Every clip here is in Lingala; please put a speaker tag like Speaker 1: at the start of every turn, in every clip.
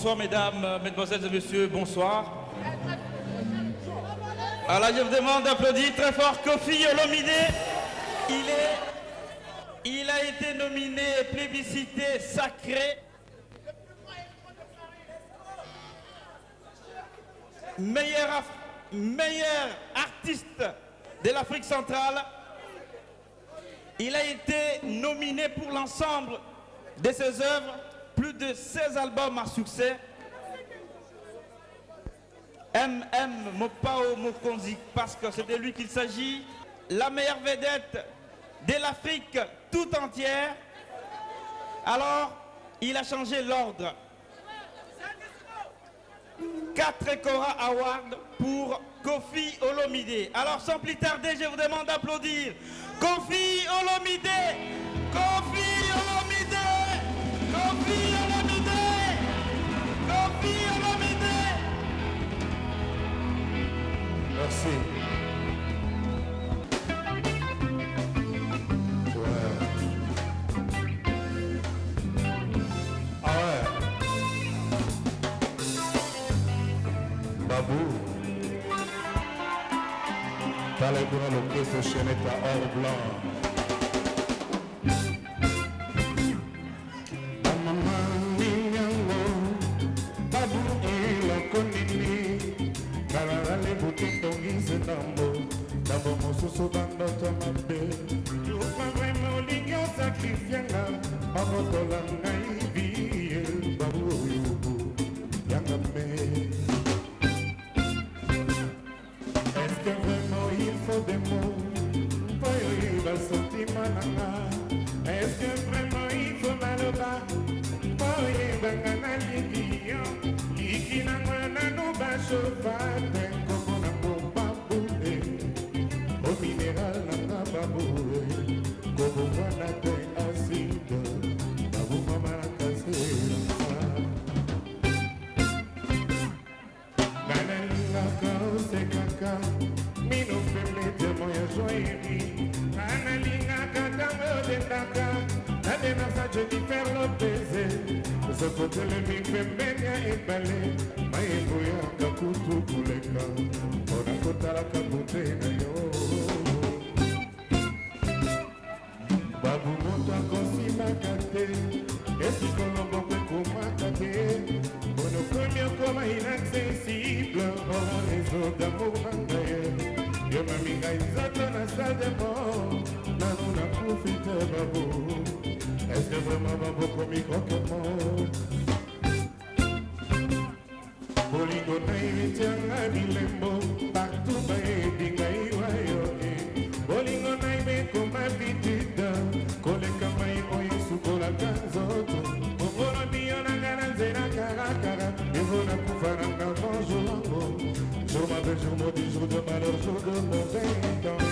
Speaker 1: Bonsoir mesdames, mesdemoiselles et messieurs, bonsoir. Alors je vous demande d'applaudir très fort Kofi Olomide. Il a été nominé plébiscité sacré. Meilleur artiste de l'Afrique centrale. Il a été nominé pour l'ensemble de ses œuvres, plus de 16 albums à succès. Mopao Mokonzi, parce que c'est de lui qu'il s'agit, la meilleure vedette de l'Afrique tout entière. Alors, il a changé l'ordre. 4 Cora Awards pour Kofi Olomide. Alors, sans plus tarder, je vous demande d'applaudir Kofi Olomide. Kofi Olomide. Kofi Olomide. Kofi Olomide.
Speaker 2: Merci. Babou, t'as les bras le pied de Cheneta or blanc. Maman, Ninyango, Babou et Lokonini, Kalala les boutiques d'Onguise Nambo, Nambo Mosusu Bando Tamabe, tu pas vraiment l'ignon sacrifiant, Mamotola Naïvi, Babou Yubu, Yangame. Est-ce que vraiment il faut des mots pour y va sentiment nana? Est-ce que vraiment il faut maloba pour y va ganalibiyo? Iki na mwana no ba chofate como na bomba boué. Au minéral na baboué, como mwana te acide, babu mama na kasera. Ganalinga kaose kaka. Mino femete moya joyerie. Analinga katango de taka. Nadena sa jodi faire le baiser. Ce côté le mi femenia et balé. Maïbo ya kakutu kuleka. Ona kota la kabute na yo. Babu monta kosi makate. Esi kolombo kwe kumakate. Bono komio koma inaccessible. Ora les eaux d'amour mangaye. Yo maminga izoto na salle de mort. Nanou na profite babou. Est-ce que vraiment babou komi croque-mort? Bolingo na imitianga bilembo. Partout bae dinga iwayo. Bolingo na ime comme habitude. Kole kamai oye sukola kanzoto. Mokoro biyo na ngana zera karakara. Evo na kufaranga bonjour. Jour mauvais, jour maudit, jour de malheur, jour de mauvais temps.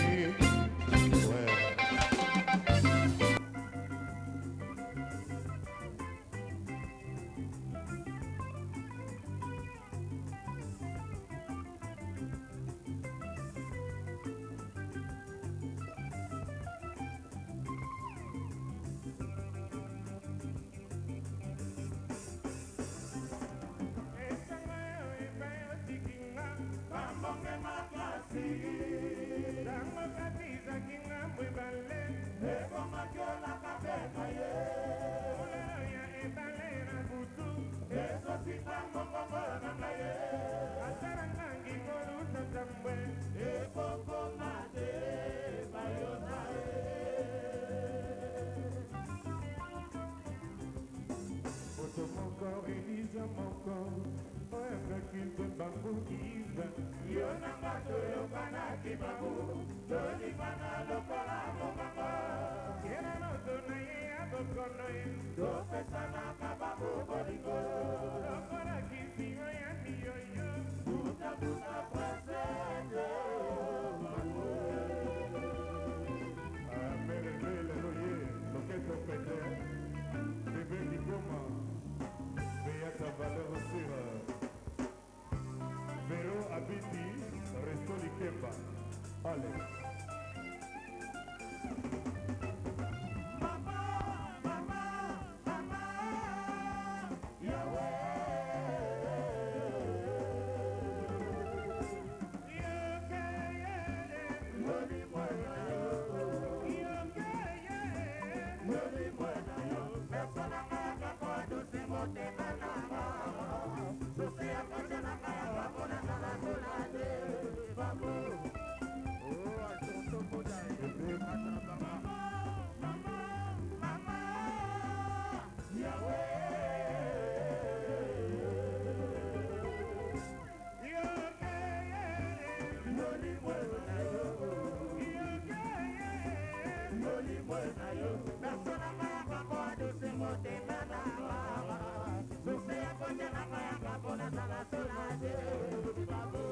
Speaker 3: Yahweh.
Speaker 2: persona kaya kako aduse mote mana susi ako jana kaya kako na sala sulaje babu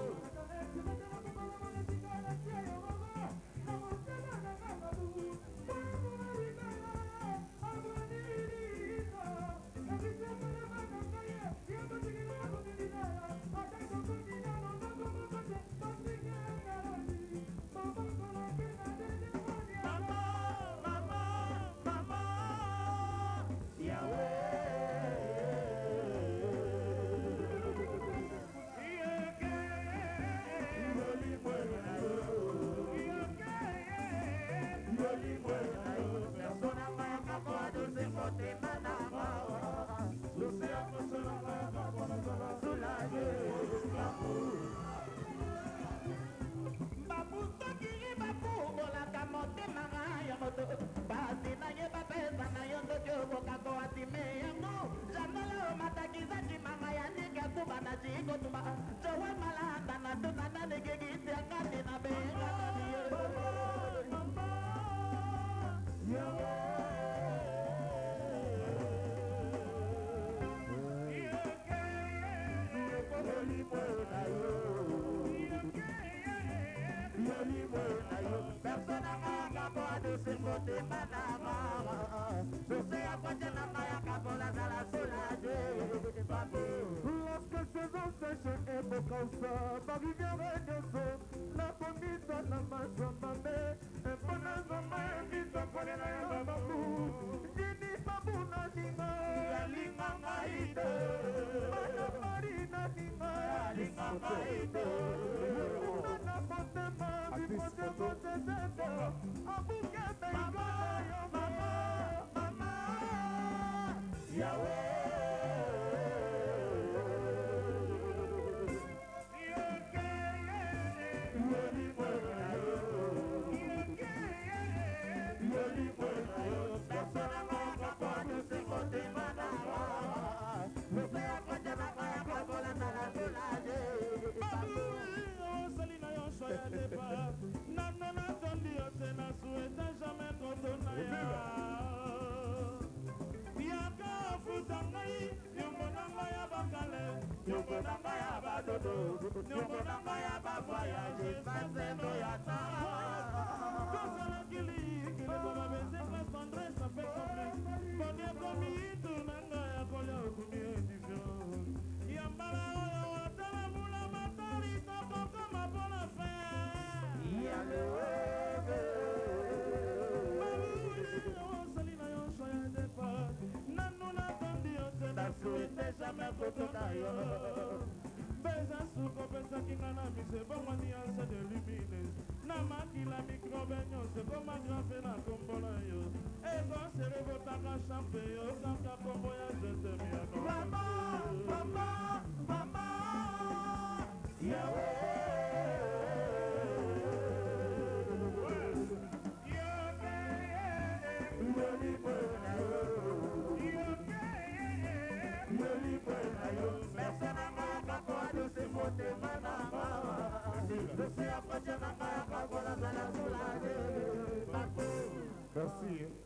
Speaker 2: Merci.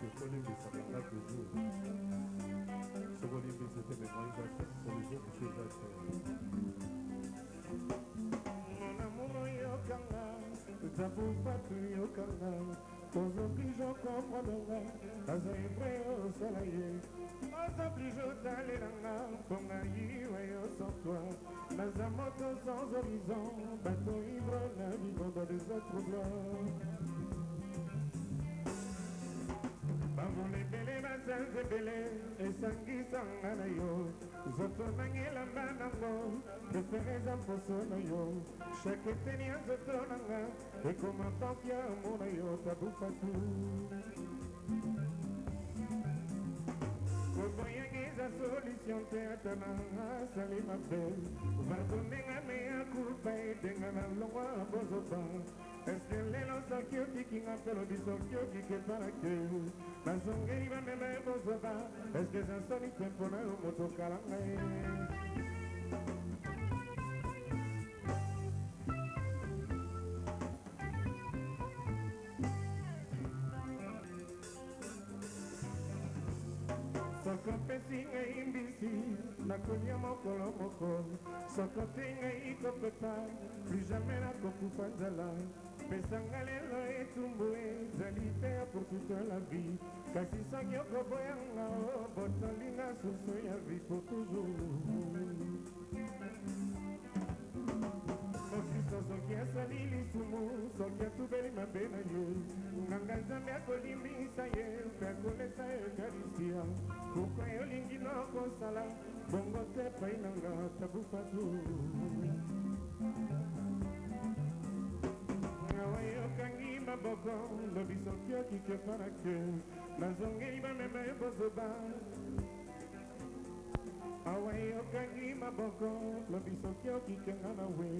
Speaker 2: que Colimbis a parlé toujours. Ce Colimbis c'était mes moyens d'attente pour les autres choses à faire. Mon amour yokanga, zabu patu yokanga, aujourd'hui je comprendrai, aza vrai au soleil. Aujourd'hui je t'allèlanga, ponga yiwe yo sans toi, naza moto sans horizon, bateau ivre naviguant dans des eaux troublantes. Bambole bele basanze bele, esangi sangana yo, zoto nangela banango, prefereza mposo na yo, chaque teni ya zoto nanga, ekoma mpapia mona yo tabufa tu. Koboyangeza solution te atananga sali mabe, vardonenga mea culpa edenga na longwa bozoba. Est-ce que les gens qui ont dit qu'ils ont fait le bisou qui ont dit qu'ils ont fait le Mazongeri va me mettre au soba. Est-ce que ça sonne une tempo na moto kalangay? Soko pesinga imbisi, nakolia mokolo moko. Soko tenga ikopeta, plus jamais na kokufa nzala. Pesanga lelo etumbu ezali te pour toute la vie. Kasi soki okoboyanga o, botolinga susu ya vie pour toujours. Mokiso soki asali lisumu, soki atubeli mabe na ye. Nganga nzambe akolimbisa ye, mpe akolesa ekarisia. Pourkoi olingi nokosala, bongo te pai nanga tabufa tu. Yokangi maboko, lobi soki okike parake, nazongeli bamema ebozoba. Awa yokangi maboko, lobi soki okike nga nawe,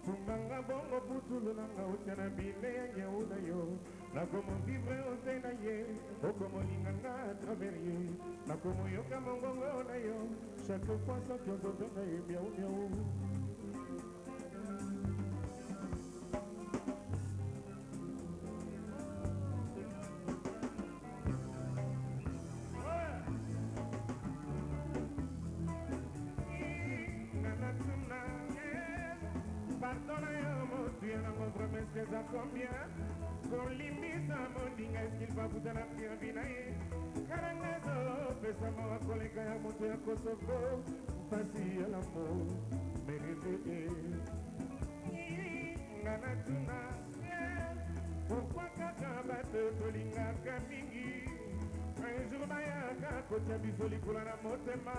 Speaker 2: tumbanga bongo putulu nanga otya na bile ya nyau na yo. Nakomo vivre ose na ye, okomo linganga a travers ye. Nakomo yoka mongongo na yo, chaque fois soki ozobenga ye miau miau. À combien qu'on limite à mon ding, est-ce qu'il va vous donner la vie? Carangazo, pesamo a colega ya monte a Kosovo, passi à l'amour, mais réveillé. Nanatuna, pourquoi kaka bate tolinga kamingi? Un jour mayaka, kotia bisoli kula na motema,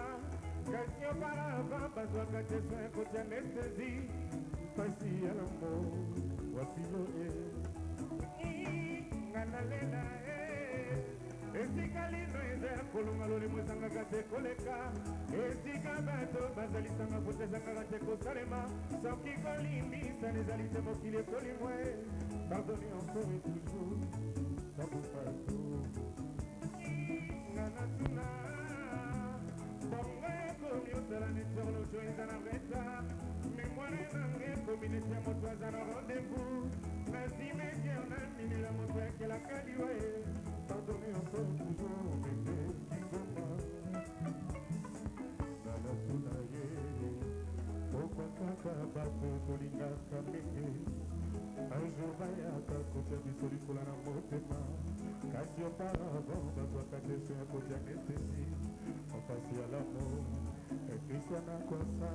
Speaker 2: kasio parava, bazwa kate soin kotia anesthésie, passi à l'amour. Wapilo nganalela esika lino eza kolonga lole mwezangaka te koleka esika bato bazalisanga kotezangaka te kosalema soki kolimbisa ezali te mokili ekolimwe pardonne encore et toujours tabufato nganatuna bongo ekomi osala neti horloge eza na retard mémoire nange kominete ya moto aza na rendez-vous nazimeki ona nini la moto yakelaka liwa ye pardonne encore toujours mete kingoma nalatuna ye okwakaka bato tolingaka mingi un jour bayaka kotia biso likula na motema kasi auparavant bazwaka teso ya kotia anesthésie en face ya l'amour ekristo na kosa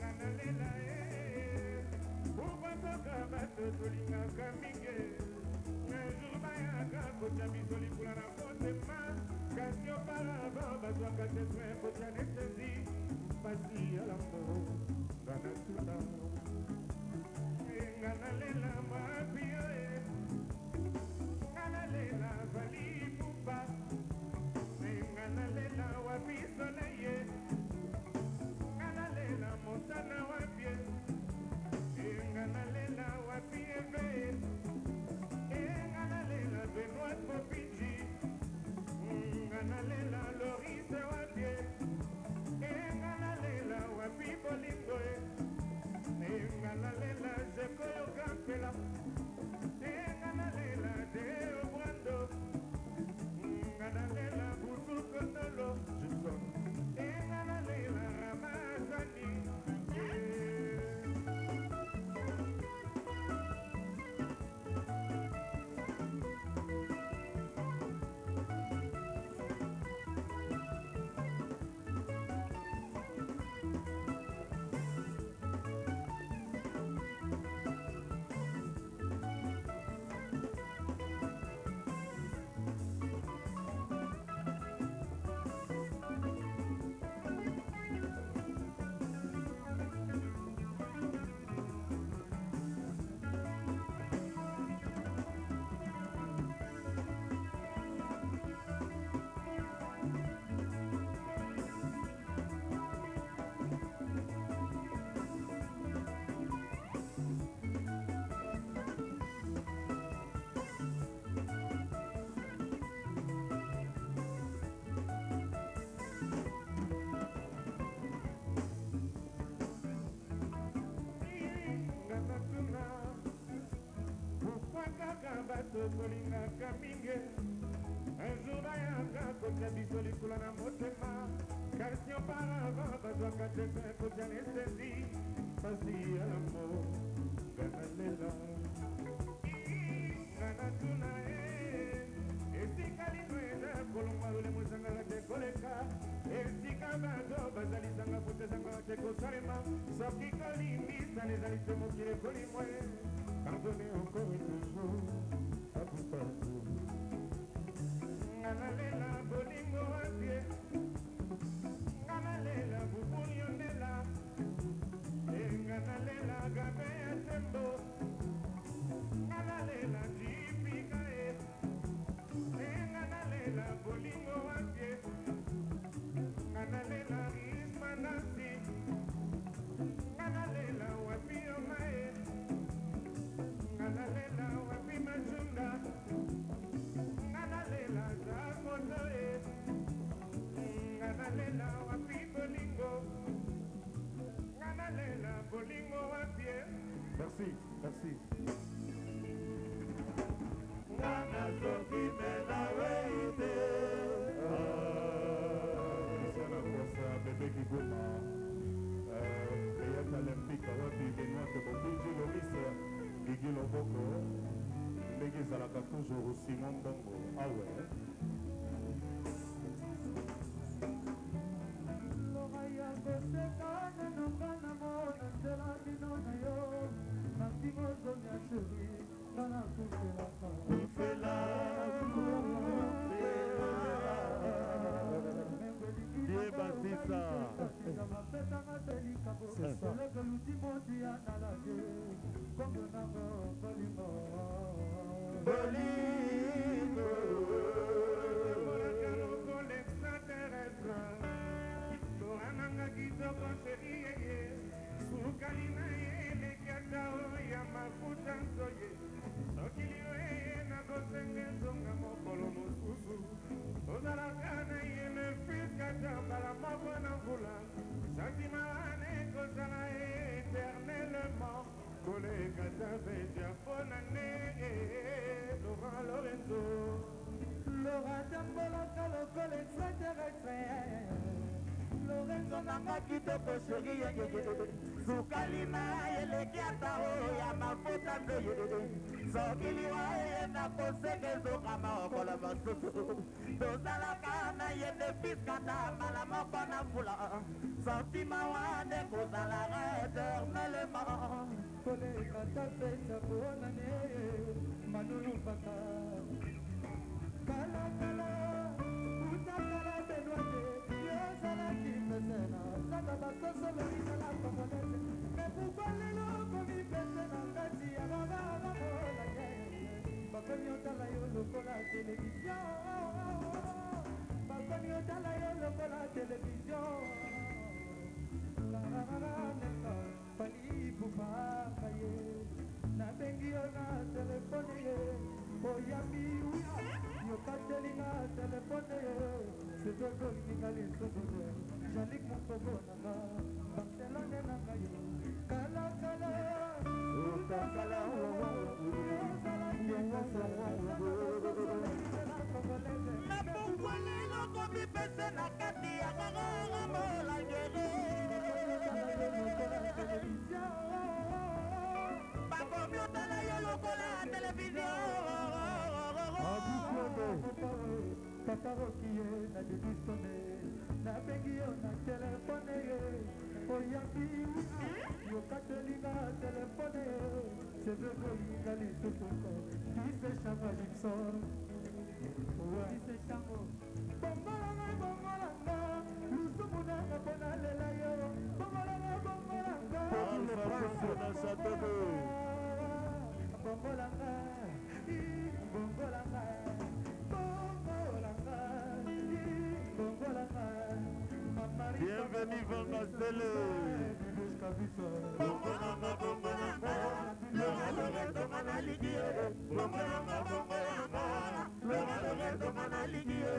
Speaker 2: nganalela ubatoka bato tolingaka mingi un jour bayaka kotia biso likula na motema kasi auparavant bazwaka teso ya kotia anesthésie pasi ya l'amour nganatuna nganalela mapio nganalela valipupa nganalela wapisolaye nganalela motana wapie nganalela wapieve nganalela benoit popinji nganalela lorise wapie nganalela wapibolingoe nganalela zekoyo kampela kaka bato tolingaka mingi un jour bayaka kotya biso likula na motema kasi auparavant bazwaka tete kotya nesesi pasi ya lamo ngana lela ngana tuna esika lino eza kolongwa lole mosangaka te koleka esika bato bazalisanga kutezanga te kosalema soki kolimbisa nezali te mokili kolimwe pardonne encore et toujours à tout partout ngana lela bolingo apie ngana lela bubulio ndela ngana lela gabe ya tembo ngana lela jipika ngana lela bolingo apie ngana lela rismanasi ngana lela wapiomae ngana lela wapi majunda ngana lela zakotoe ngana lela wapi bolingo ngana lela bolingo wapie. Merci, merci. Ngana soki mena weite Christiana Kosa, bébé Kigoma Eyata Lempika wapi Benoît Bokunji Loris Gigi Loboko ndenge ezalaka toujours Simon Bongo awe loka ya koseka nenonga na mona nzela bino na yo nafingo zonya sheri ngana kufelaka kufela Die Batista c'est ça Bolingo Torananga kitoko sheri sukali na ele katao ya mafuta nzoye sokilio na kosenge zonga mokolo mosusu ozalaka na ye ne fiskata mbala moko na mvula santima wane kozala éternellement koleka tabeja mpona ne Laurent Lorenzo Laurent tambolaka lokola extraterrestre Lorenzo nanga kitoko sheri sukali na eleki ata oyo ya mafuta ndoye sokili waye na kosenge ezoka mokolo mosusu tozalaka na ye nde fiskata mbala moko na mvula santima wane kozalaka éternellement koleka tapesa bonane manunu baka kalakala utakala benoite yozalaki pesena saka bakosolo izala komolete mepukwa lelo komi pese na kati ya babababolake bakomi otala yo lokola televizio bakomi otala yo lokola televizio neka palibubaka ye nabengi yo na telefone ye oyambi uya yokatelinga telefone ye sezozolinga lisogole jalik mokobo nanga barcelone nanga yo kalakala utakala napungwalelo komipese na kati ya gagamolangele bakomi otala yo lokola televizio kakaroki ye na debisone nabengi yo na telefone ye oyambi yokatelinga telefone ye sezozolinga lisukoko disechango lipson disechango bongolanga bongolanga lusumu nanga mpona lela yo bongolanga bongolanga alfakusona satebe bongolanga bongolanga bienvenue Vangasele bongolanga bongolanga Lorenzo Manaligie bongolanga bongolanga Lorenzo Manaligie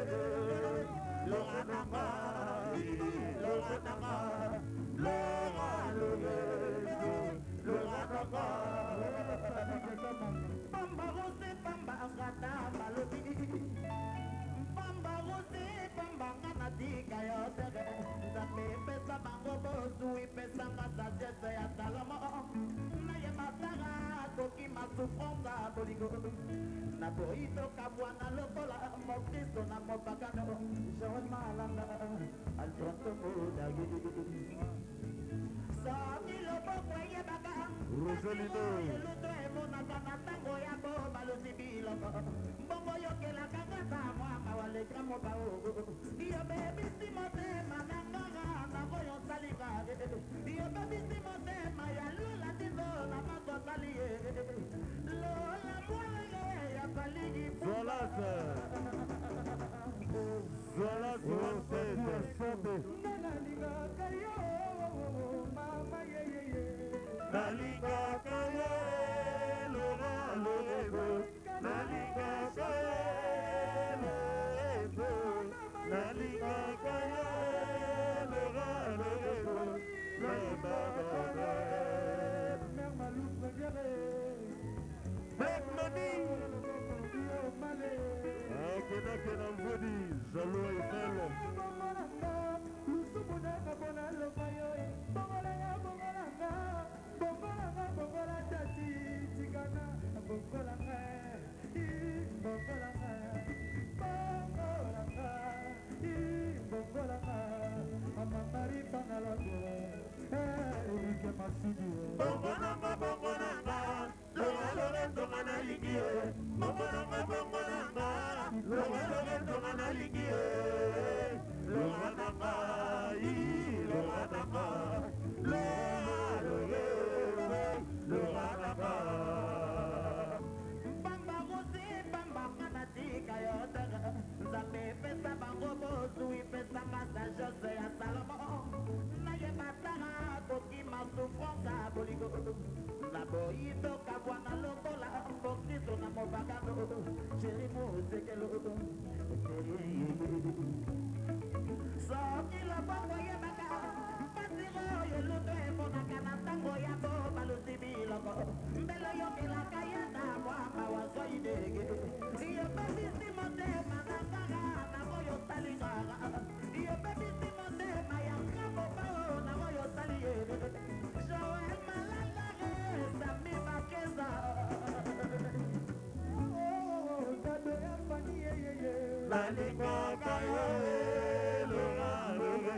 Speaker 2: Lorenanga Lorenanga
Speaker 3: pesanga sagesse ya Salomo nayebasanga koki masufrance bolingo naboyi tokabwana lokola mokristo na mopakano Joel Malanga altontomodagi soki loboko eyebaka
Speaker 4: Roselino
Speaker 3: eluto emonaka na ntango ya bobalusi biloko mbongo yokelaka kaka mwaka waleka mobao yobebisi motema na nganga nango yosalika yobebisi motema ya lula tizo na makosali ye lola mwalege yasaliki
Speaker 4: Zolase Zolase Zolase
Speaker 2: Nalingaka yo mama yeyeye
Speaker 4: Nalingaka ye lora lorego Nalingaka ye lorego Nalingaka ye lora lorego Nalingaka
Speaker 2: Mère Malouf Géré
Speaker 4: Mek Mani Kena kena mvodi Jalo Eiffel Bongonanga, bongonanga, longa longa longa na ligie. Bongonanga, bongonanga, longa longa longa na ligie. Longa nanga, longa nanga, longa nanga.
Speaker 3: Bamba rose, bamba kanatika yotaga. Zabe pesa bango bozu, pesa masajose ya Salomo. Nayebasanga koki masufrance bolingo. Naboyi tokabwana lokola mokristo na mopakano chéri mosekelo soki loboko yebaka mpasiro yeluto emonaka na ntango ya bobalusi biloko mbelo yokelaka ye na mwaka wazoi dege yobebisi motema na nganga nango yosalingaka yobebisi motema ya ngambo bao nango yosali ye Joel Malanga Sami Makeza
Speaker 4: Nalingaka yo longa longa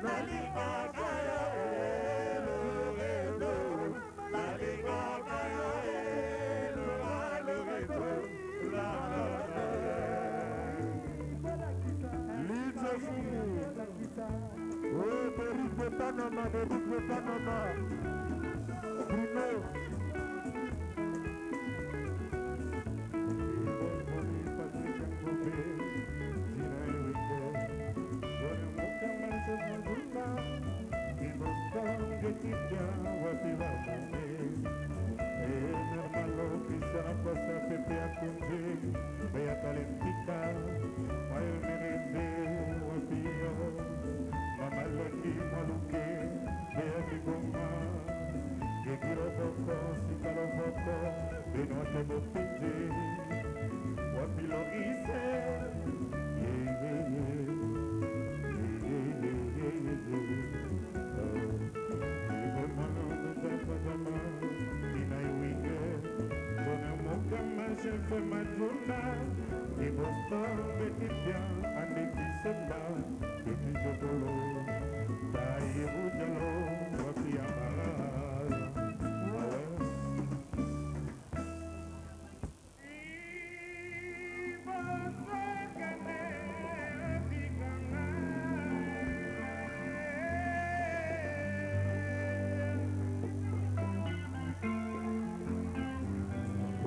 Speaker 4: Nalingaka yo longa Nalingaka yo longa Lidze Fumu Oh, Derrick de Panama, Derrick de Panama Bruno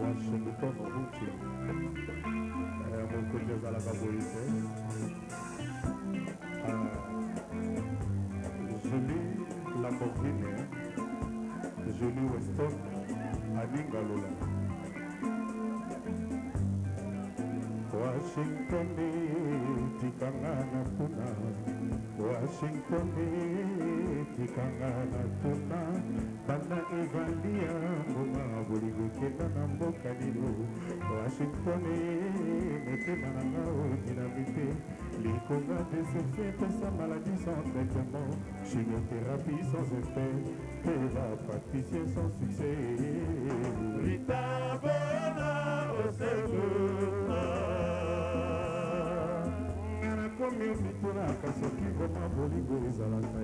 Speaker 4: Washington Obuchi Mokoje Zalaka Boise Julie Lamborghini Julie Weston Aninga Lula Washington tikanga na tuna Washington tikanga na tuna Bana evalia mbuma buligo kenda na mboka nilo
Speaker 2: Washington motema nanga odinamité likonga déception epesa maladie sans traitement chimiothérapie sans effet pe bapraticien sans succès ritabona osekuna nga nakomi omitunaka soki vraimen bolingo ezalaka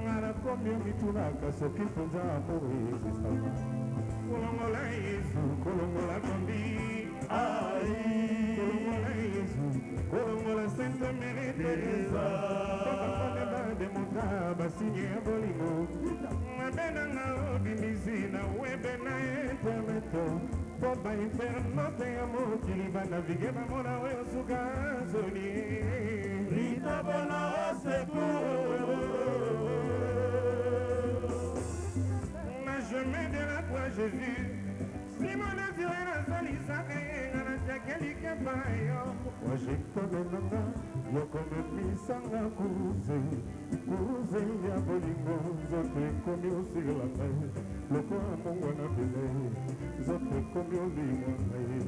Speaker 2: nga nakomi omitunaka soki mpenza amour existaka kolongola yesu kolongola kondi ai kolongola yesu kolongola sainte mère teresa bakafane bademontra basinye ya bolingo abenanga obimisi na webe na internet po bainternote ya mokili banavige bamona oyo suka zoni ritabona secours chemin de la croix Jésus si mon désir nazalisaka yenga natiakelike payo washingtonenanga yokomemisanga kuruze ya bolingo nzoto ekomi osigela ngai lokola mongo na bele nzoto ekomi olinga ngai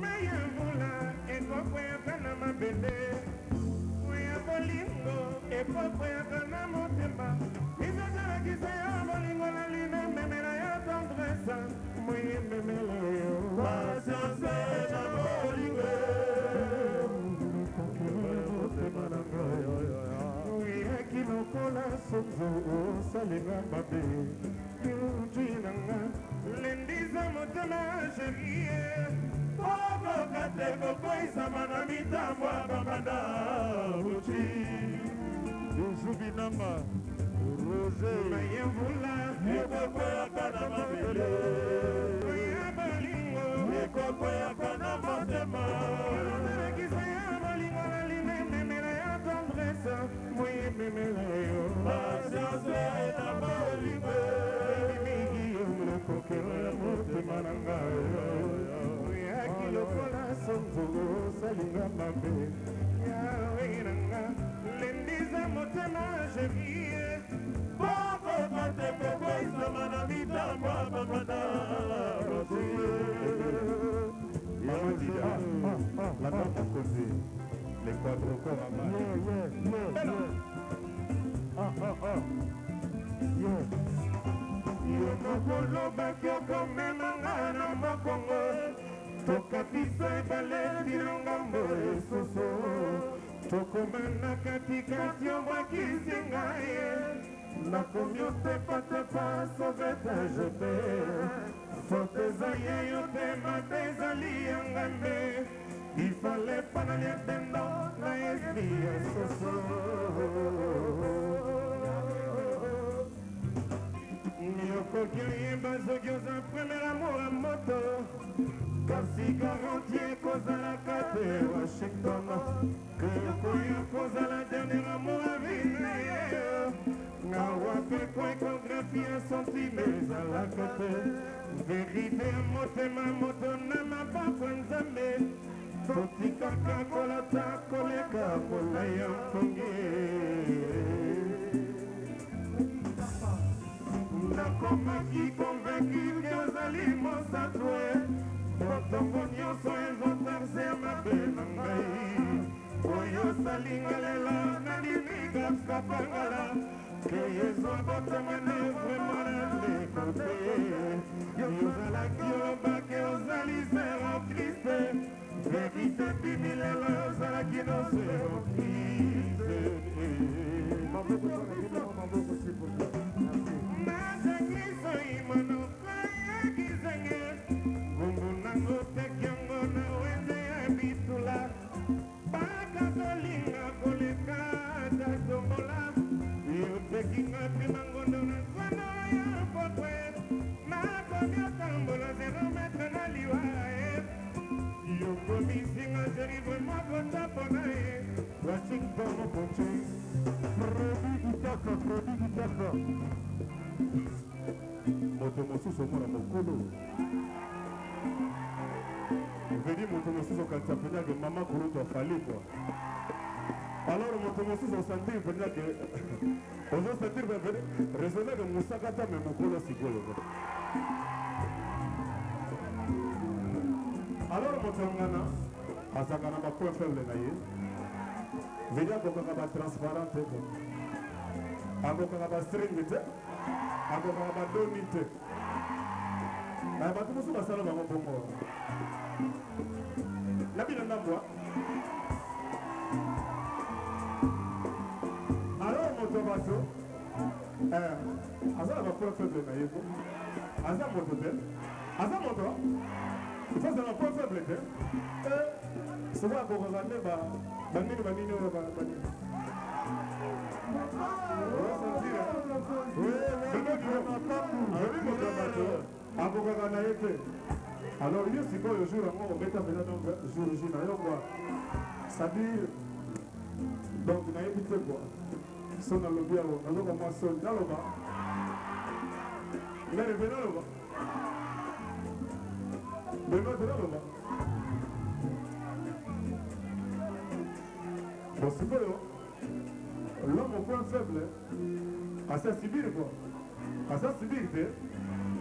Speaker 2: meya mvula ekokweyaka na mabele ya bolingo ekokweyaka na motema izozalakisa yo bolingo na lina memela yo tendresse moye memela yo pasiance na bolingo motema na ngai oyaki lokola sonzo osalinga mabe kilutwi na nga lendiza motema sherie okoka te kokoisama na mitambo ya bambanda buti ezubinanga roze mayemvula ekokweyaka na mabele ya bolingo ekokweyaka na motema ozalakisa ya bolingo na limememela ya tendresse moyememela yo pasiance na bolingo elimiki yo lokokelo ya motema na ngai oyaki lokola sonzo osalinga mabe yawe nanga lendiza motema sherie bokoka te kokoisama na mitambo ya bambanda rosie la dame mokonzi les quadrocors yo mokolobaki okomemanga na mokongo tokatisa ebale tina ngambo esusu tokomana katikati obwakisi ngai nakomi otepatepa sauvetage te foto eza ye yo te mata ezali ya ngambe ifale panali ya tendo na esi ya soso yokoki oyeba soki oza premier amour ya moto kasi garanti ekozalaka te Washington ke okoya kozala dernier amour ya vie na ye ngawa mpe po ekografi ya sentime ezalaka te verite ya motema moto na maboko ya nzambe totikaka kolata koleka molai ya mpongi nakomaki konvaincu ke ozali mosatwe botongo nyonso ezotarse ya mabe na ngai oyo osalinga lelo nandimikapangala ke ezwa botama ne vraimen na ndeko te yozalaki olobake ozali zero kriste verite bimi lelo ozalaki no zero kriste nazakiso imonokoyakizenge gumbu nango tekyango na wende ya bitula bakakolinga koleka tatombola yotekinga pimangondo na zwana ya potwe nakomi otambola 0 metre na liwa yokomisinga zeri vraimen kotapo na ye Washington mokonzi prodigitaka moto mosusu omona mokolo ovedi moto mosusu okanisa mpenza mama kurutu afali kwa alors moto mosusu osantiri mpenza ke ozosantiri raisonnable mosaka ta me mokolo sikoyo
Speaker 4: Tongana, Azakana ma point faible naïe. Vedia Bokaba transparent, Abokaba string, Abokaba donite. Mais tout le monde va savoir mon bon. La vie d'un bois. Alors, mon tomato, Asa va point faible naïe. Asa mon hôtel. Asa mon toit. Il faut que ça point faible. C'est vrai qu'on va aller alors il y a ce qu'on joue là, on met à faire donc jour quoi. C'est-à-dire donc on a évité quoi. Son dans le bien, on a comment son dans le bas. Il est revenu là bas. Mais non, là bas. Bon, c'est quoi l'homme au point faible, à sa civile quoi. À sa civilité,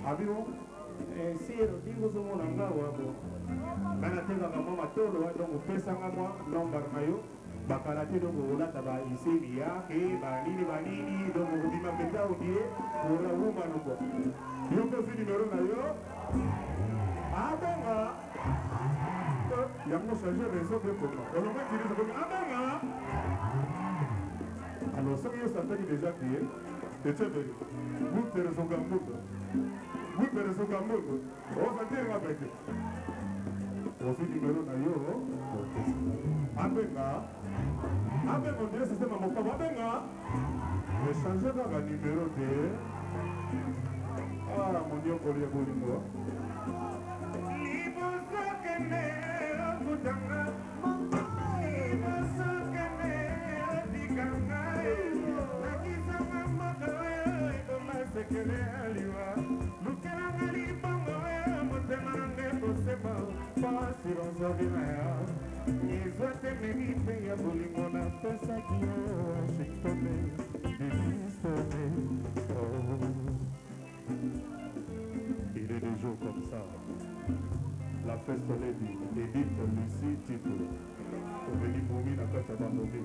Speaker 4: avion. Sir, dingo zo mona ngawa bo. Bana tenga kama matolo wa dongo pesa ngama nomba mayo. Bakala te dongo ola taba iseni yake banini dongo bima peta odie ora uma nombo. Yo ko si numero na yo. Abanga. Yango changer réseau de comment. On va tirer ça comme abanga. Alors ça yo s'entend déjà crier. Et tu veux. Vous te réseau vous pouvez se calmer. On va dire avec eux. On fait du numéro d'ailleurs. Abenga. Abenga, on dirait système à mon papa. Abenga. Je change dans le numéro de. Ah, mon Dieu, pour les boulins. Il est des jours comme ça. La fête Lady, Edith, Lucie, Tito. On veut dire Moumi, la fête à Bambobi.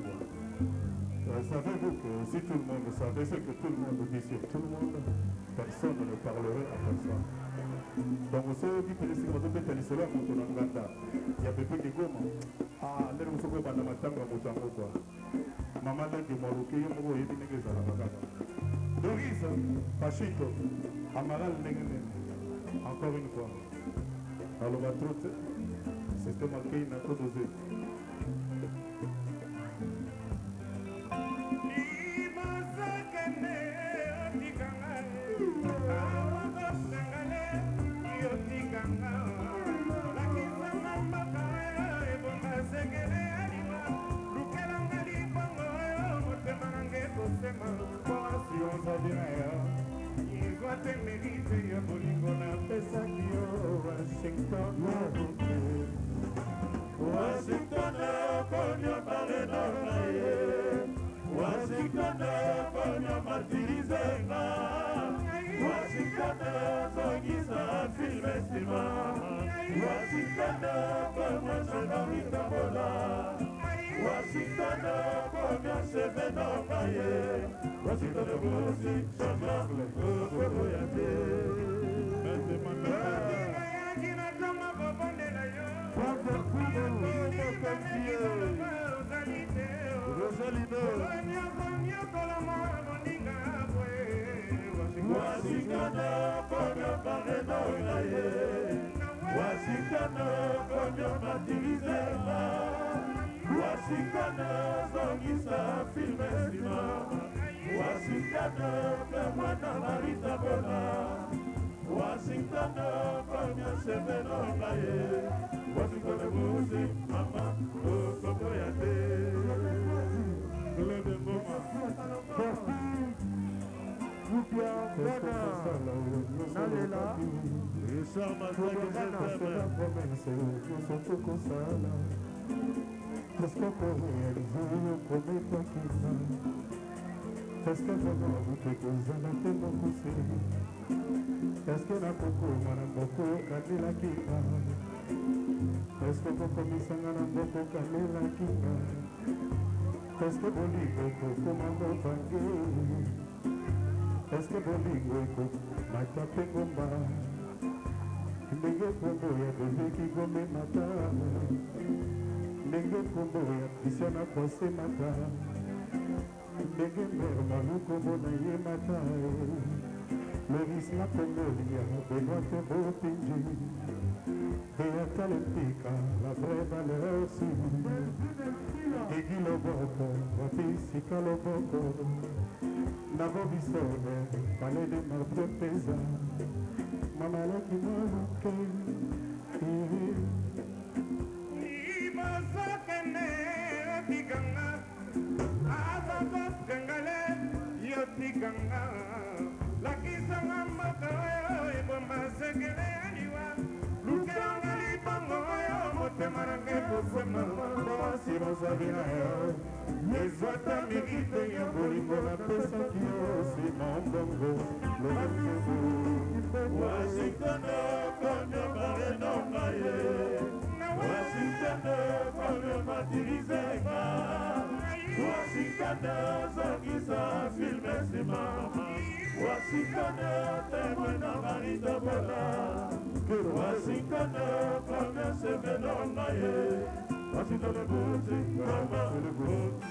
Speaker 4: Savez-vous que si tout le monde savait ce que tout le monde dit sur tout le monde, personne ne parlerait à personne. Donc vous savez que les Seigneurs de Télissola sont en Uganda. Il y a Bébé Goma. Ah, là, vous savez pas dans ma table à Motango quoi. Maman l'a dit, Maroké, il y a un peu de négresse à la bagage. Doris, Pachito, Amaral Négré. Encore une fois. Alors, on va trotter. C'était marqué, il n'a pas dosé.
Speaker 2: Washington, Konyo Baredonaye. Washington, Konyo Martirizenga. Washington, Zogisa Filmestima. Washington, Konyo Shanamita Bola. Washington, Konyo Shevenokaye. Washington, Bosi, Shamble, Koyate. Washington, Konyo Baredonaye. Washington, Konyo Martirizenga. Washington, Zogisa Filmestima. Washington, Mwana Marita Bona. Washington, Konyo Shevenokaye. Washington, Bosi, Mama, Koyate.
Speaker 4: Est-ce que la coco, madame Boko, Kadila Kipa? Est-ce que bokomisanga na mboko kamelaki nga? Est-ce que bolingo ekokoma mobange? Est-ce que bolingo ekomata mpe ngomba? Ndenge kombo ya bebeki komemata, ndenge kombo ya Christiana kosemata, ndenge mere maluko bona ye mata. Loris na Congolia, Benoît Bopinji, Beata Lempika, la vraie valeur sur Egi Loboko, Wapisika Loboko, Navo Bissone, Palais de Martin Pesa, Mamalaki Maluke,
Speaker 2: Ibazakene, Tiganga, Azazas Gangale, Yotiganga. La kisanga makayo ibomba segele aliwa Lukanga libango yo motema range kusema Bawasi rozabina yo Yezwata migite ya bolingo na pesa kiyo Si mambongo Lorenzo Washington konyo bareno maye Washington konyo matirizeka Washington zogisa filme simama Washington, témoin dans Marita Bola. Washington, comme se fait dans Maye. Washington, le boutique, comme le boutique.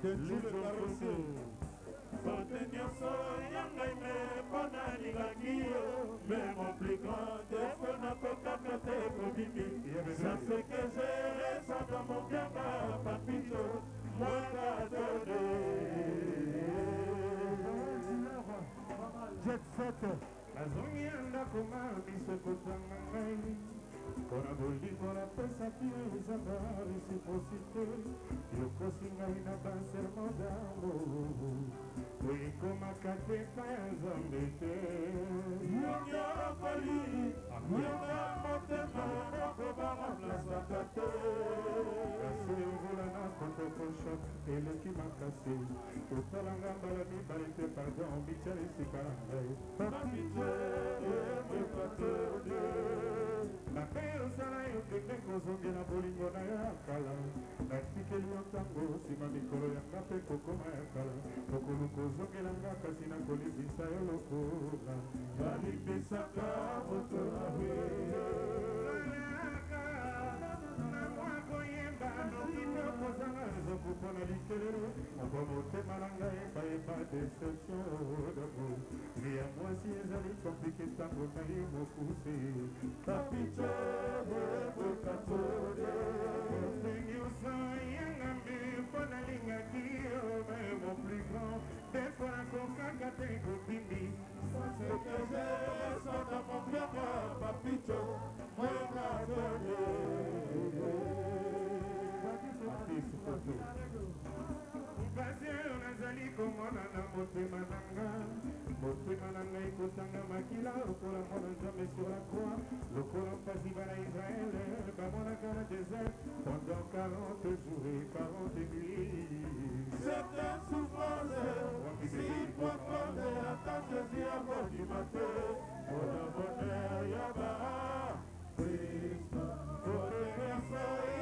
Speaker 4: Kenji le carrossier. Bote nyonso ya ngai me mpo nalingaki yo. Mais mon plus grand défaut nakokaka te kobimi. Ça c'est que j'ai ça dans mon cœur, papito. Moi t'adore. Jet set. Nazongi andako ma biso kotanga ngai. Mpona bolingo napesaki ezanga réciprocité. Yokosi ngai na banserment d'amour. Oyikomaka te epai ya nzambe te. Yonyokoli yonga motema nakobamaplasaka te. Kasi mvula na kotoko shok eleki makasi. Totalanga mbala mibale te pardon bitya esika na ngai. Papite emekatode nape osala yo kende kozongela bolingo na yo ya kala. Natikeli yo ntango nsima mikolo yanga mpe kokoma ya kala. Okoluka ozongelanga kasi nakolimbisa yo lokola. Balimbisaka moto awe kozanga nzoku mpona likelelo moko motema na ngai epaeba deception dabo liya mwasi ezali komplike ntango na ye mokuse papicho bokatode ndenge osayanga mbe mpo nalingaki yo me mon plus grand defo nakokaka te kobimbi sasekeze soda mopiaka papicho mwekatode mpasi oyo nazali komona na motema na nga motema na ngai kotanga makila lokola mwana nzambe sur la croix lokola mpasi bana israele bamonaka na désert pendant 40 jours et 40 nuits. C'est un souffrance si profonde attendre à bord du matin pour le bonheur yaba Christ pour les personnes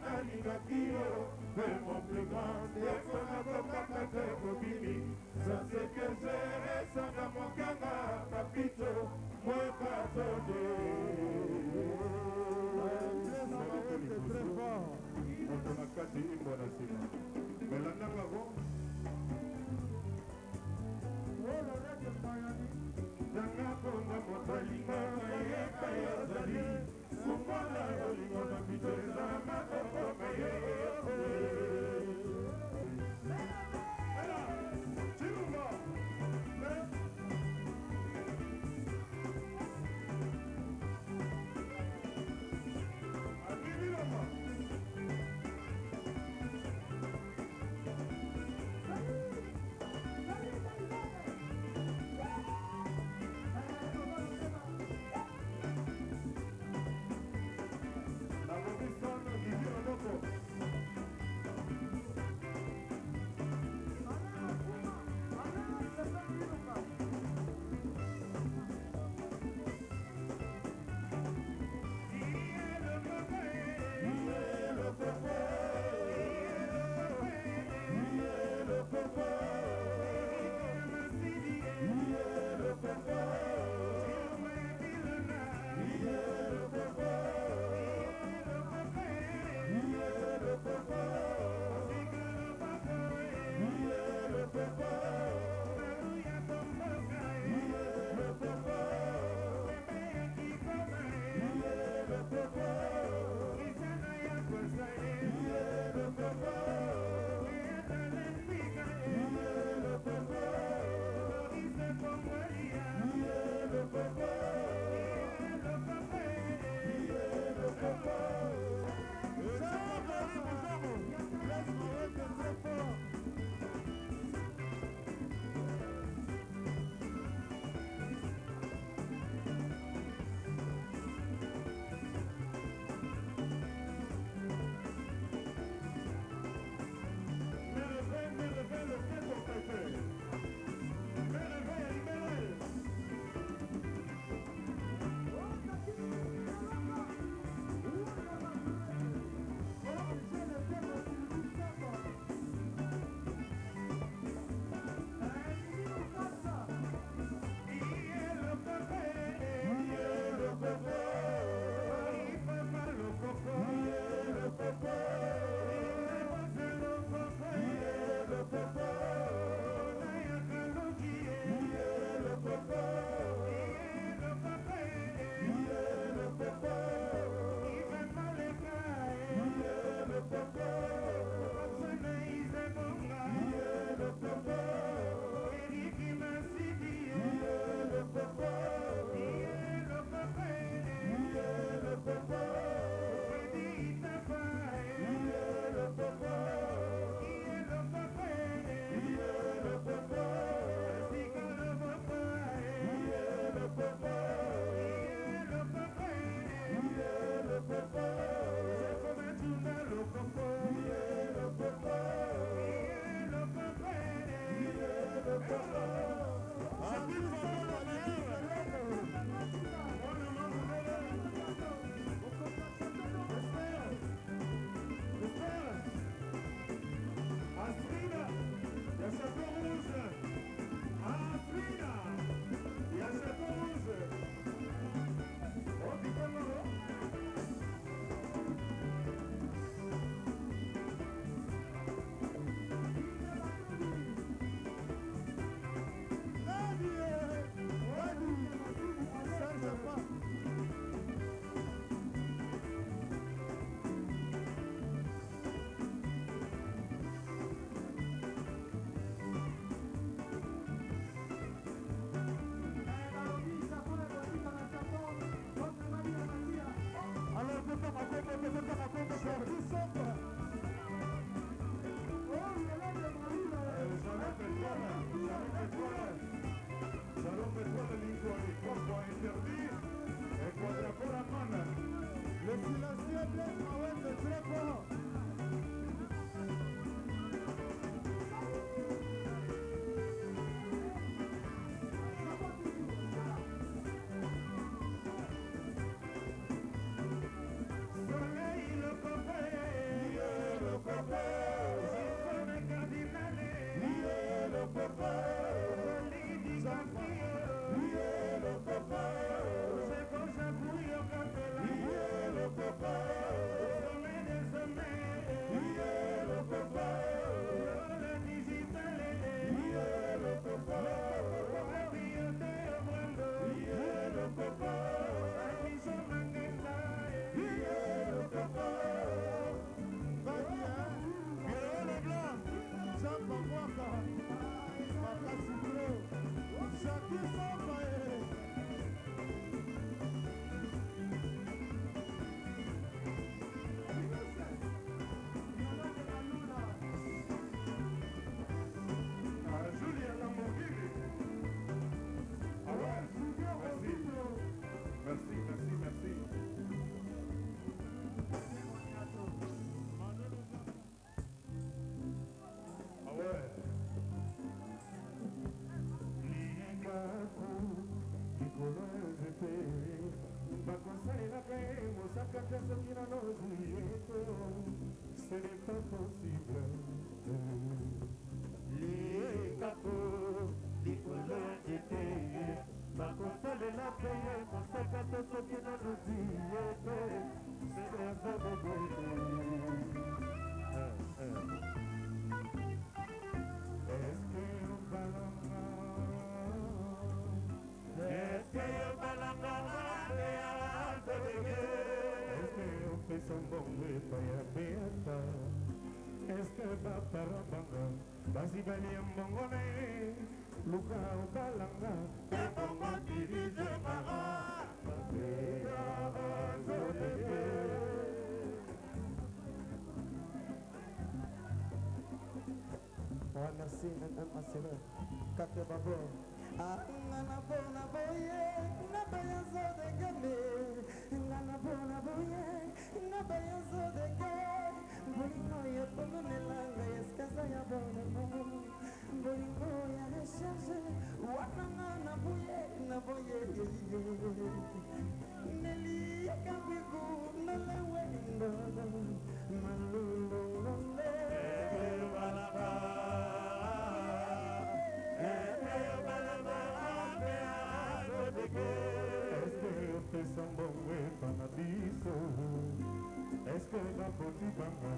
Speaker 4: nalingaki yo mpe mon plus grand défaut nakokaka te kobimi ça c'est que zeresanga mokanga papito mwekatode moto na kati imbo na nsima melandangako tanga konga moto alingaka yeka yozali Sumala yolingo na biteza makokoma ye Chilumba
Speaker 2: parabanga basi baliambongo na ye luka obalanga ebongo dirige mara babeya azodege
Speaker 3: merci madame Asselin kake babo ngana bona boye nabaya zodegame ngana bona boye nabaya zodege bolingo ya pongonelanga eskaza ya bona bolingo ya recharge wananga na boye neli kabigu nalewendo malulungonde
Speaker 2: est-ce que va poti banga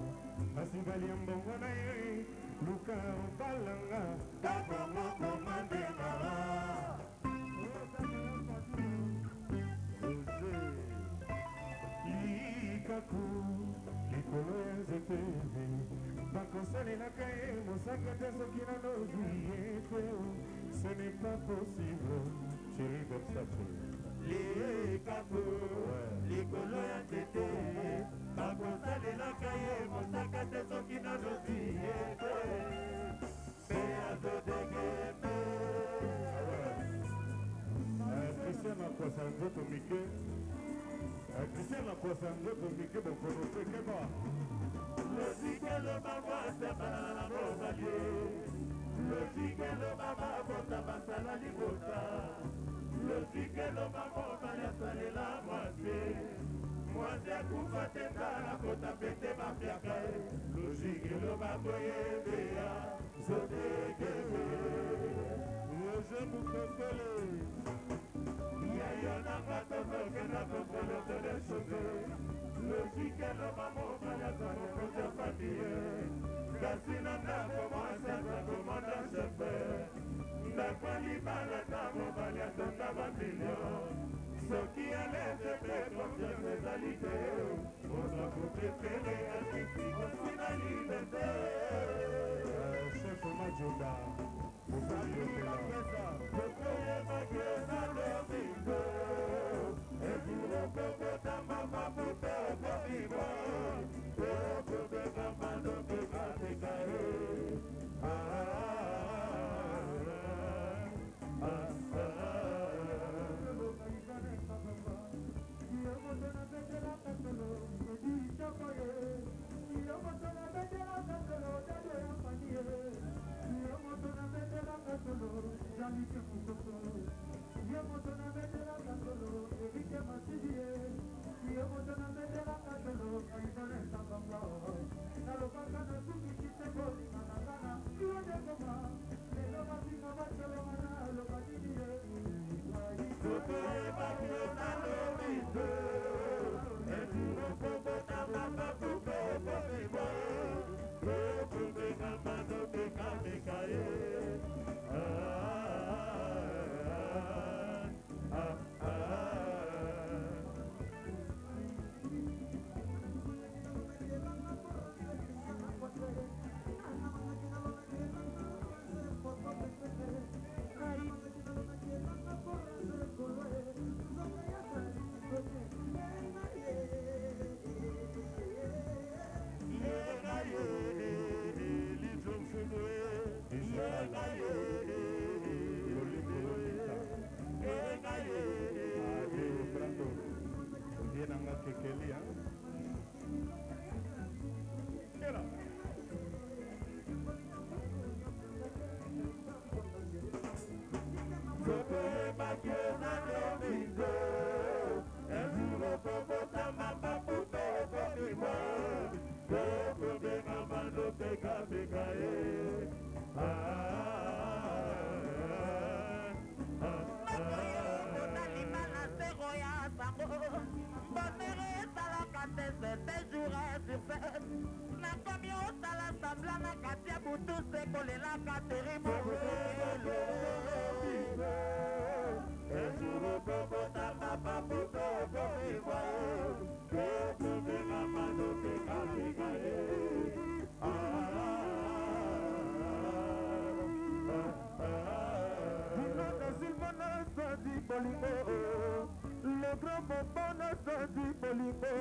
Speaker 2: asibali mbongo na ye luka balanga kabongo komandema likaku likolo ya nzete bakosalelaka ye mosaka te soki nalozwi ye te ce n'est pas possible chéri Versace likaku likolo ya nzete bakosalelaka ye mosaka te soki nalozwi ye te mpe azodegeme Christian akwasa nzoto mike Christian akwasa nzoto mike bokono te keba losikelo babwasa banana bobalie losikelo bababota basala libota losikelo babobali asalela mwasi akufa te ngala kota pete bapyaka ye losikelo baboyebeya zodegeme roje mukokole yayonanga tozokenda kokolo todeshote losikelo bamobali azamokoja famiye kasi na ndako mwasi azakomanda shefe ndako libala ta mobali atonga bamilio soki alete mpe konfiance ezali te ozakoprefere asisi kosina libete chef majunda okoyebake na lomingo ezurokokotamba mabuta okobibo okobeka mandokekateka
Speaker 5: bolingo le grand moment nazandi bolingo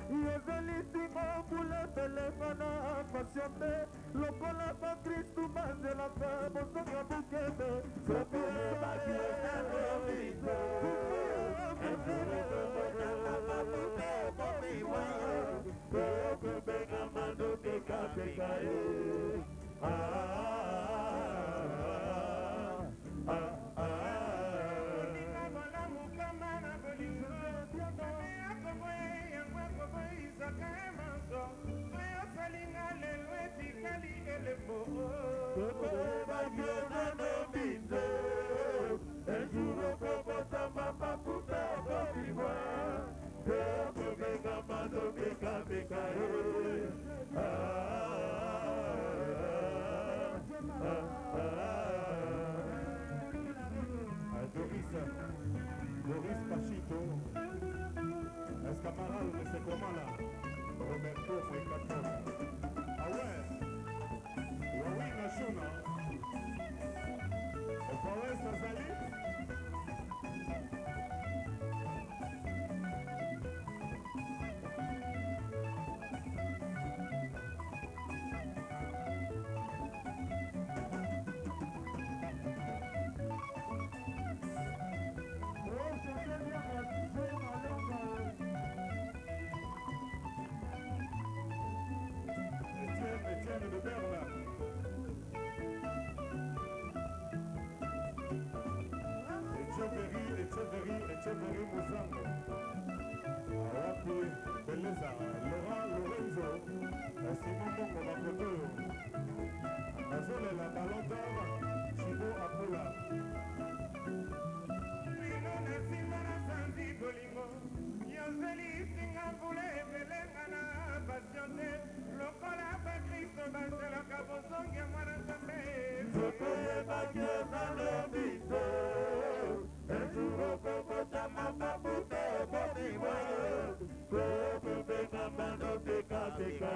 Speaker 5: yozali singo mbula telefona patiente lokola bakristu bazelaka bosongi ya bukebe
Speaker 4: Boris Pachito, Escamaral, mais c'est comment là? Roberto Frekato. Ah ouais? Huawei Nashuna. Au Forest Azali. Etienne de Berlin. Echeverry Muzango. Awapi Beleza, Laurent Lorenzo, Simon Mongo Makoto. Azole la Ballon d'Or, Chibo Apula.
Speaker 2: Lino Nasima Sanzi Bolingo, Yozeli Singapule Belengana Patiente, Lokola Patrice Basela Kabosongi Mwana Sambe. Sokoye Bakieza Lobito, Ejuro Kokota Mapapute Bodiwa, Koko Beka Mando Beka Beka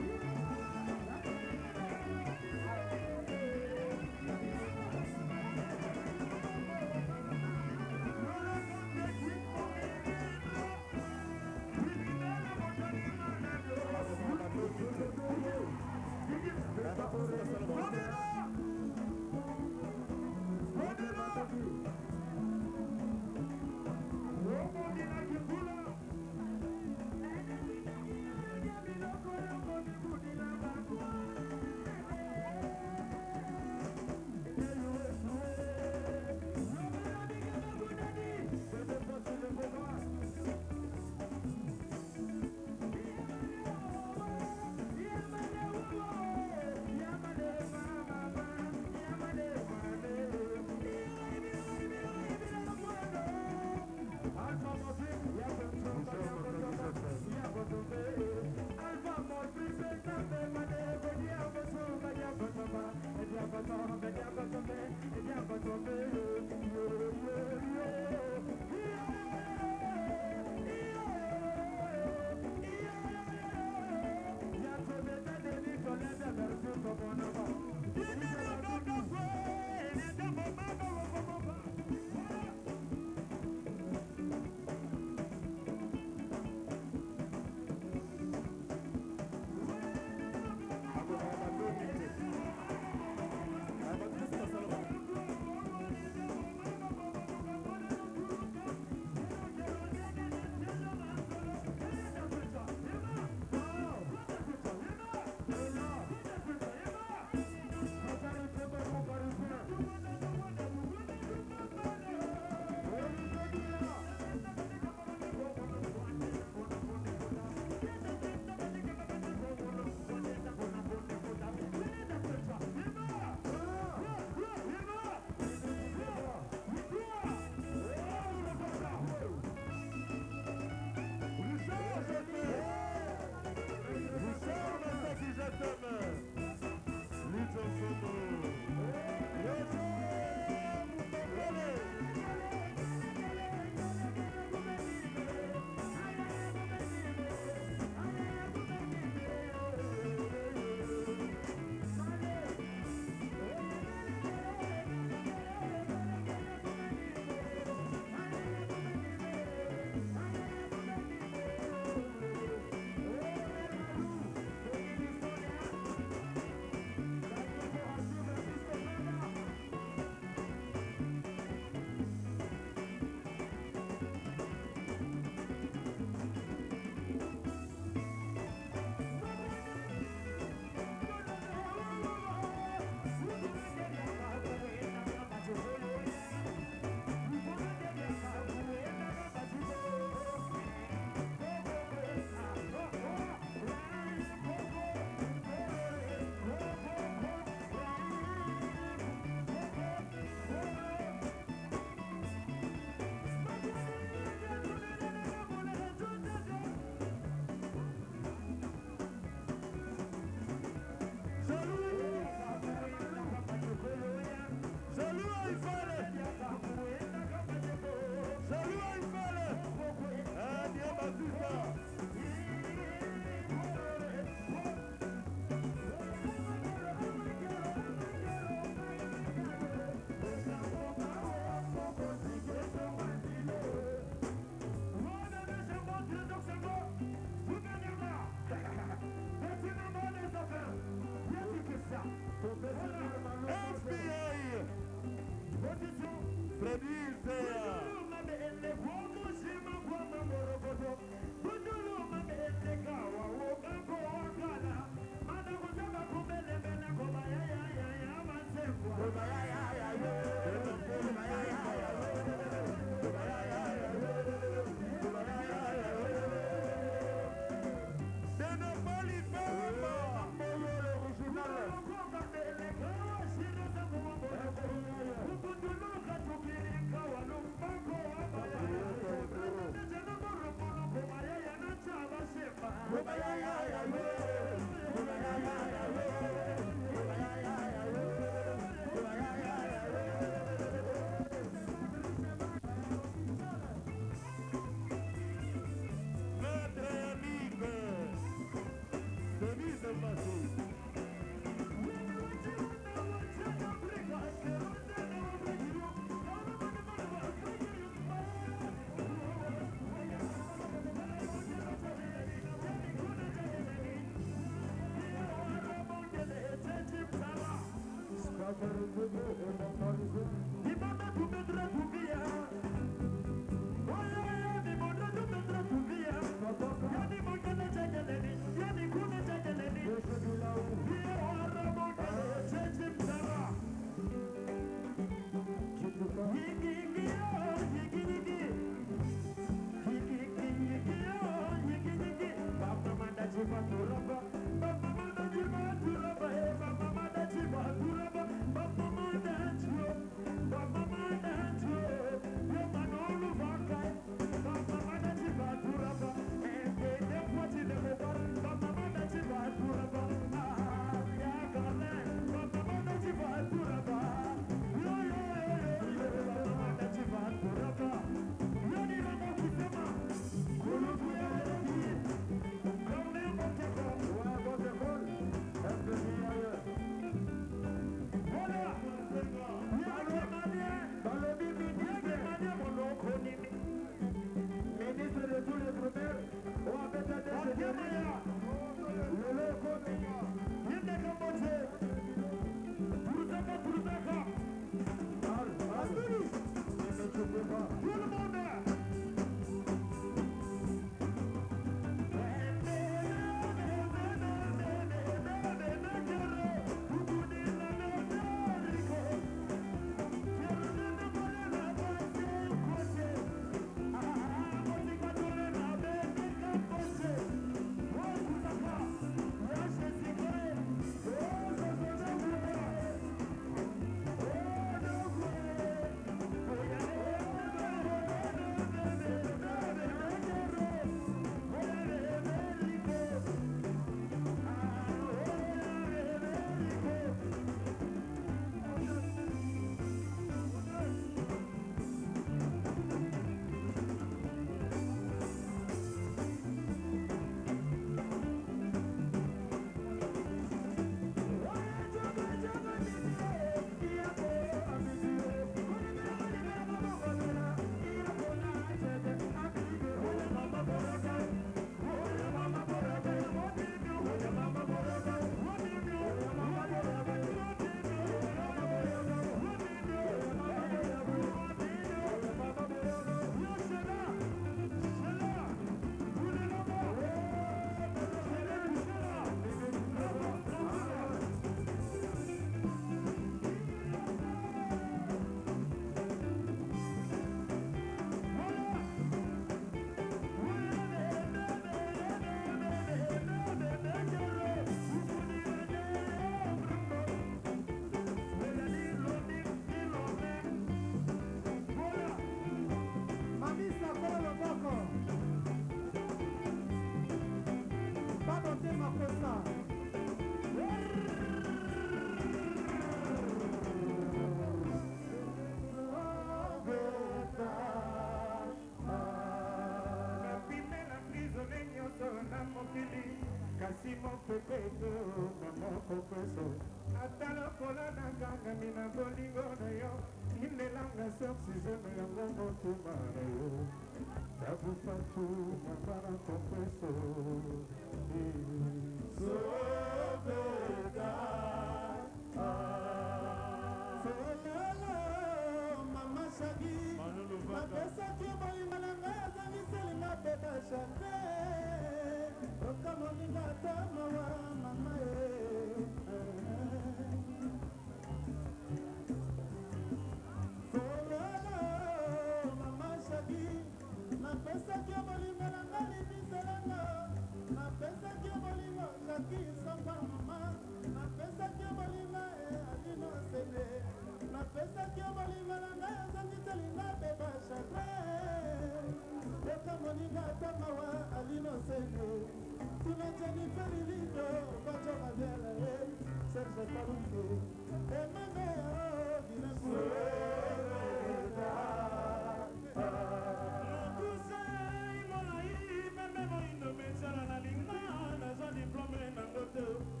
Speaker 5: Diplôme na ngoto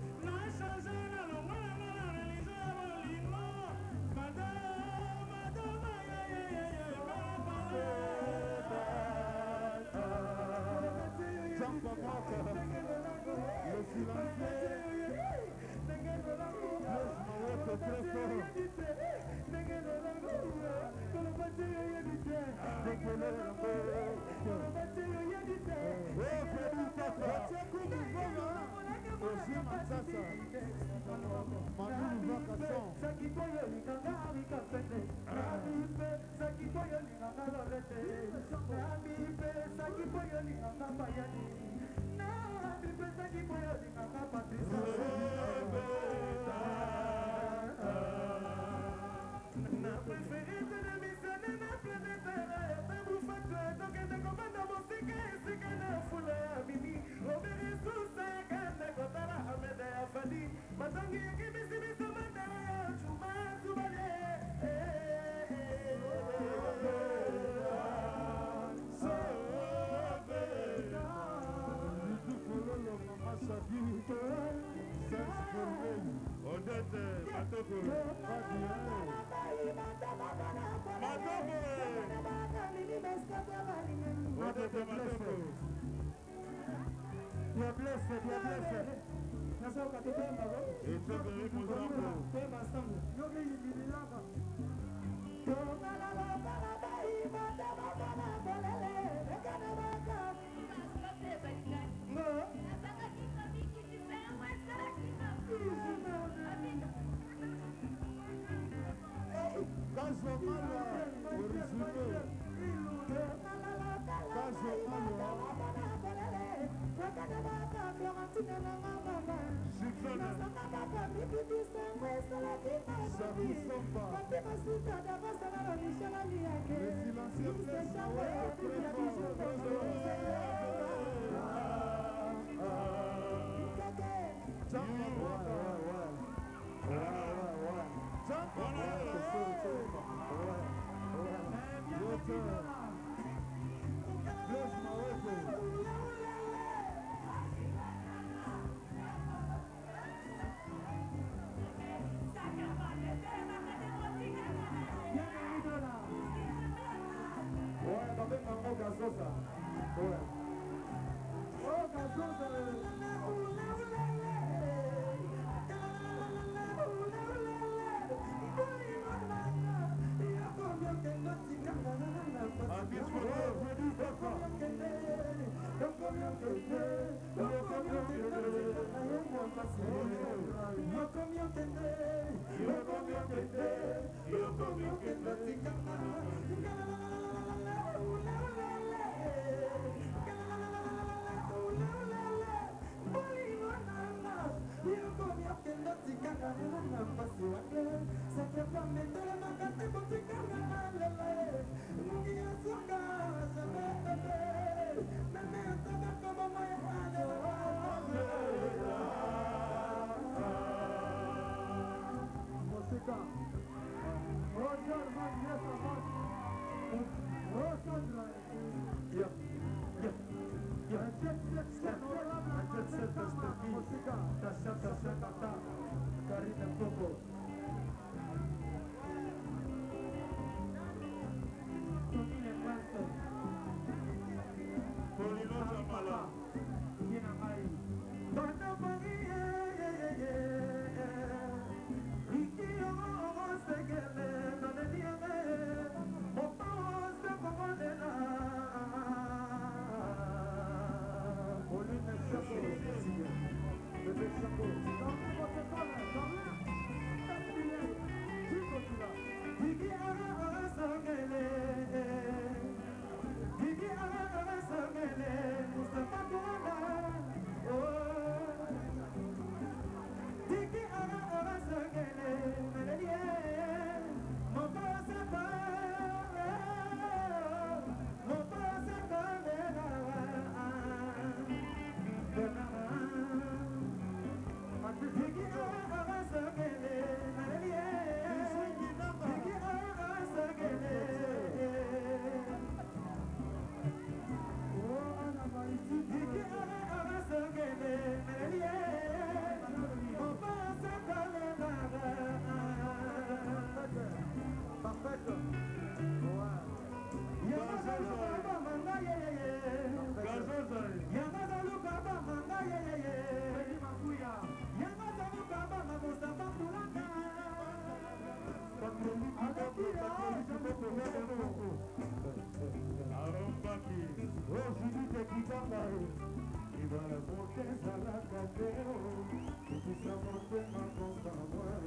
Speaker 2: d'amour, et puis ça m'a fait ma constamment.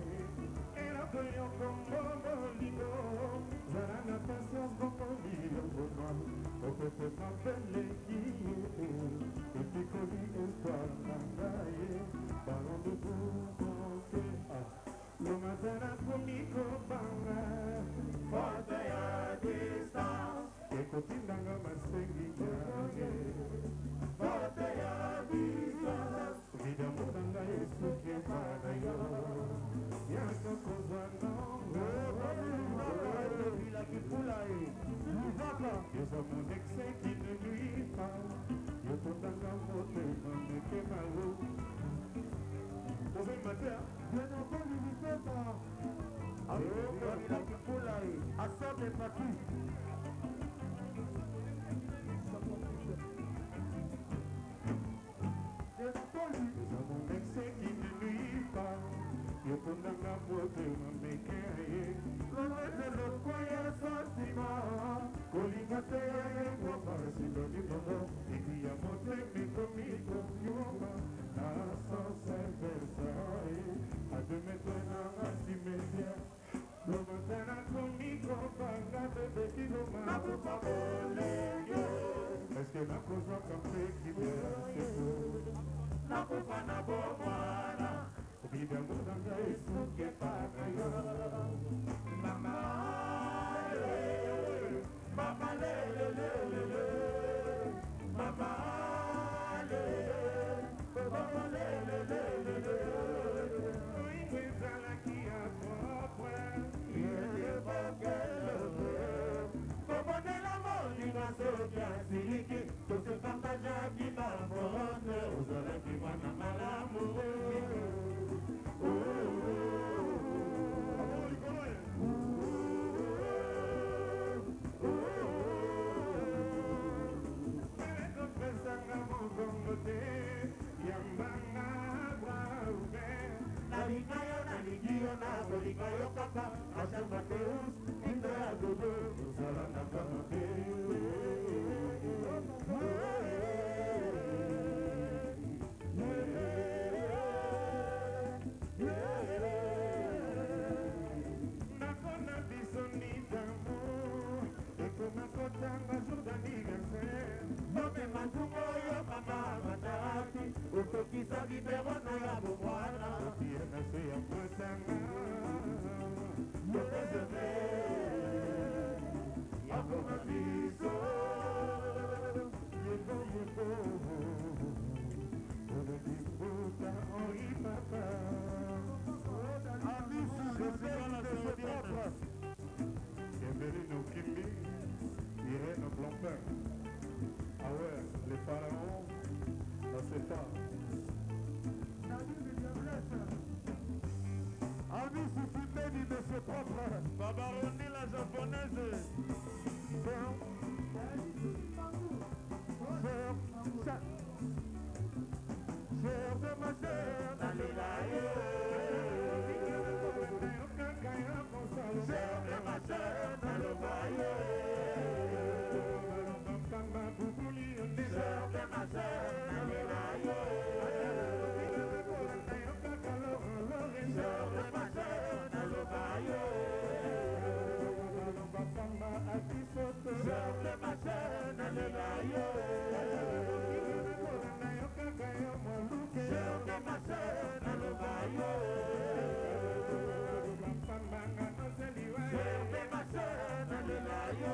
Speaker 2: Et la cueillon comme mon ligo, zara na patience comme mon ligo, on peut faire ma belle équipe, et puis qu'on dit espoir n'engaille, ballon de boue, le matin à comico banga, forte à distance, et continue ma sengi, forte à distance, vida mudanga isso que para yo, e a coisa não, vila que pula aí, eu sou mon ex qui ne nuit pas, eu tô dando amor, me que maluco. Vous êtes matin? Bien entendu, Vicenta. Alors, il a qui pour là, à ça, mais pas qui. Bien entendu. Nous avons un excès qui ne nuit pas. Yo peux dans la beauté, mais qu'est-ce que le croyant sentiment. Coligate, moi, par si le niveau. Et puis, à monter, mais comme il faut, a de maintenant à cimetière. Le matin comico banga bébé qui nous m'a pas est-ce que la cause va camper qui vient la coupa na bomana vida mudanga isso que paga mama mama le mama Yo papa, hasta Mateus, Indra Dudu, Salana Nakona bisoni d'amour, et comme un kotanga jour d'anniversaire, Nome Mantumo yo papa matati, Utokisa biberona ya bubwana, Tiena se ya kotanga. Ah ouais, les pharaons, ça c'est pas. Ami Sifimeni, monsieur propre. Babaroni la japonaise. Sœur de ma sœur, Nalilaye. Sœur de ma sœur, Nalobaye. Sœur de ma sœur, Nalilaye. Sœur de ma sœur, Nalobaye. Sœur de ma sœur, Nalilaye. Sœur de ma sœur, Nalobaye. Sœur de ma sœur, Nalilaye.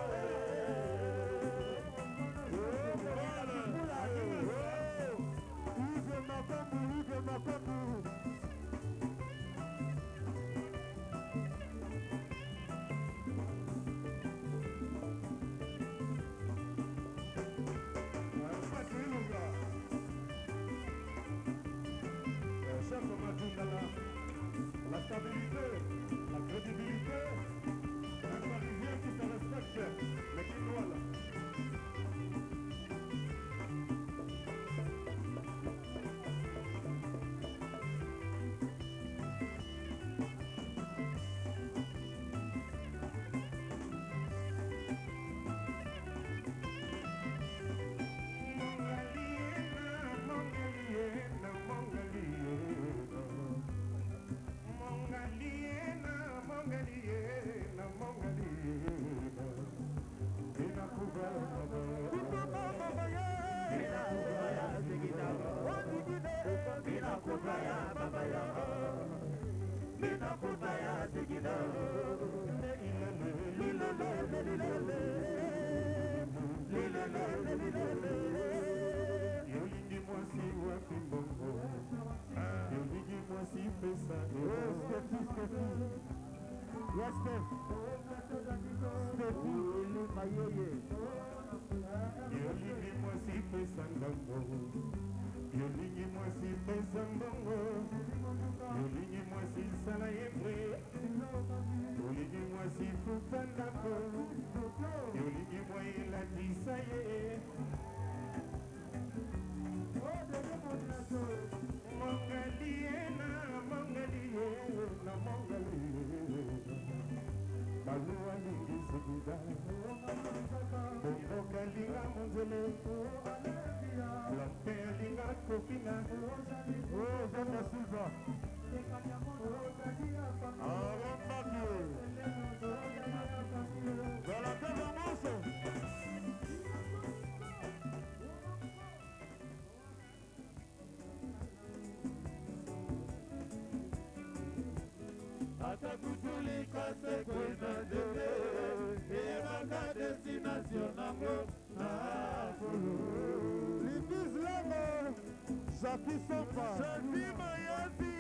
Speaker 5: Atakutulika sekwe na zete Ebaka destination nango na fulu Libis Lego Jackie Sofa Jackie Mayazi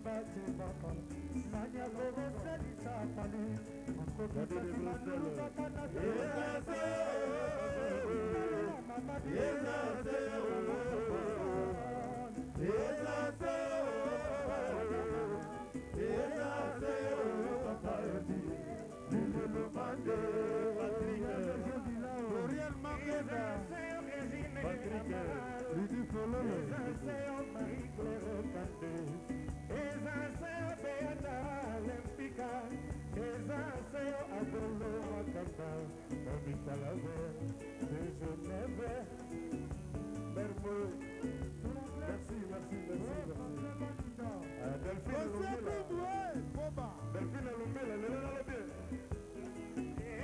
Speaker 2: Patrick Adolo Makamba, Mamita Laver, de Genève, Bermeux. Merci. Delphine Lumbela, le la bien.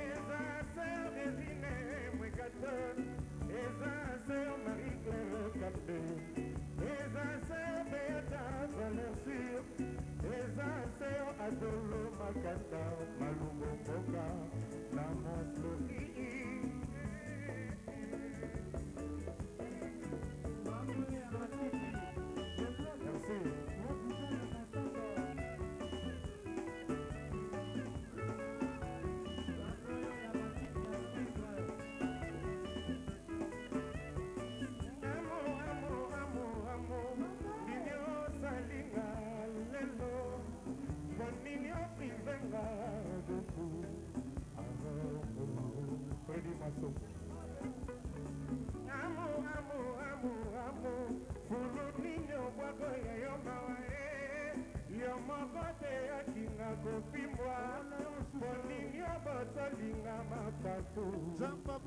Speaker 2: Eza sœur Résine Mouikaton, Eza sœur Marie-Claire Capé, Eza sœur Béata Valensure, Eza sœur Adolo Makanda, Malumbo Moka, Namos Loki.
Speaker 5: Jamba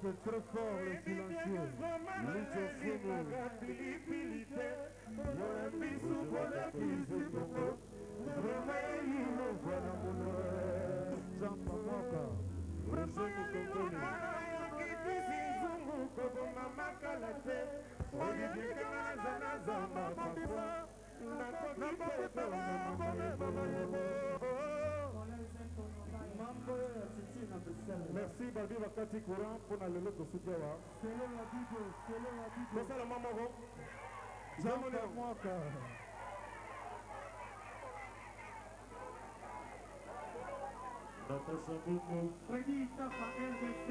Speaker 5: mwaka très fort le silencieux.
Speaker 2: Merci Babi Wakati Courant pour la lelo de Soudiawa. C'est ça la maman.
Speaker 5: Freddy Tafa RDC.